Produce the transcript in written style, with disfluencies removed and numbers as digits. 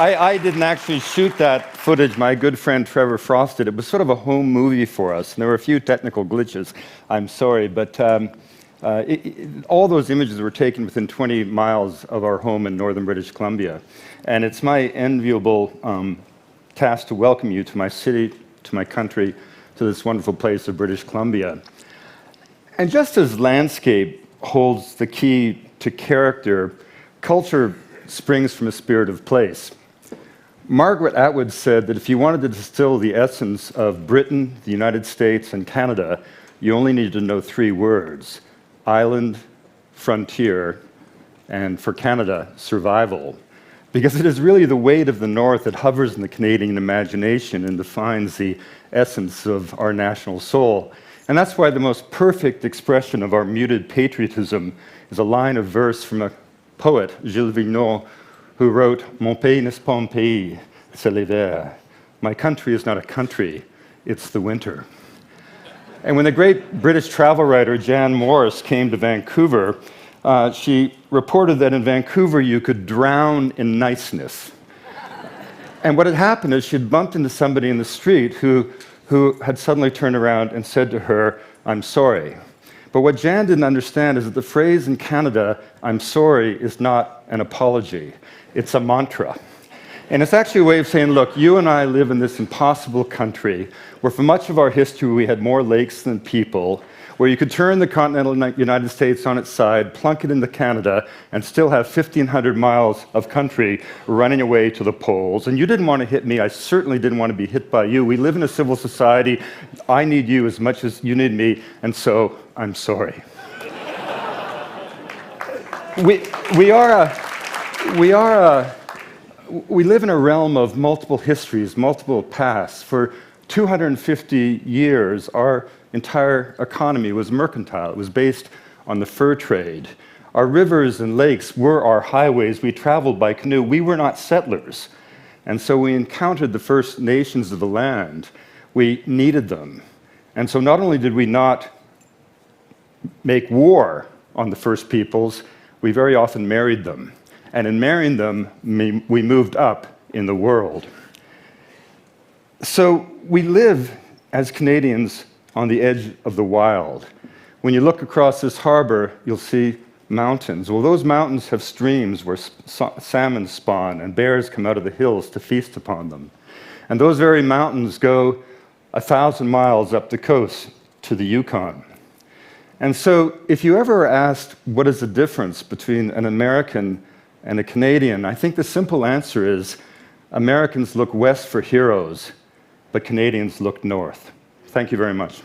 I didn't actually shoot that footage. My good friend Trevor Frost did. It was sort of a home movie for us, and there were a few technical glitches. I'm sorry, but all those images were taken within 20 miles of our home in northern British Columbia. And it's my enviable task to welcome you to my city, to my country, to this wonderful place of British Columbia. And just as landscape holds the key to character, culture springs from a spirit of place. Margaret Atwood said that if you wanted to distill the essence of Britain, the United States, and Canada, you only needed to know 3 words: island, frontier, and for Canada, survival. Because it is really the weight of the North that hovers in the Canadian imagination and defines the essence of our national soul. And that's why the most perfect expression of our muted patriotism is a line of verse from a poet, Gilles Vigneault, who wrote, "Mon pays n'est pas un pays, c'est l'hiver." My country is not a country, it's the winter. And when the great British travel writer Jan Morris came to Vancouver, she reported that in Vancouver you could drown in niceness. And what had happened is she'd bumped into somebody in the street who had suddenly turned around and said to her, "I'm sorry." But what Jan didn't understand is that the phrase in Canada, "I'm sorry," is not an apology. It's a mantra. And it's actually a way of saying, look, you and I live in this impossible country where for much of our history we had more lakes than people, where you could turn the continental United States on its side, plunk it into Canada, and still have 1,500 miles of country running away to the poles. And you didn't want to hit me. I certainly didn't want to be hit by you. We live in a civil society. I need you as much as you need me, and so I'm sorry. We live in a realm of multiple histories, multiple pasts. For 250 years, our entire economy was mercantile. It was based on the fur trade. Our rivers and lakes were our highways. We traveled by canoe. We were not settlers. And so we encountered the First Nations of the land. We needed them. And so not only did we not make war on the First Peoples, we very often married them. And in marrying them, we moved up in the world. So we live as Canadians on the edge of the wild. When you look across this harbor, you'll see mountains. Well, those mountains have streams where salmon spawn and bears come out of the hills to feast upon them. And those very mountains go 1,000 miles up the coast to the Yukon. And so if you ever asked what is the difference between an American and a Canadian, I think the simple answer is Americans look west for heroes, but Canadians look north. Thank you very much.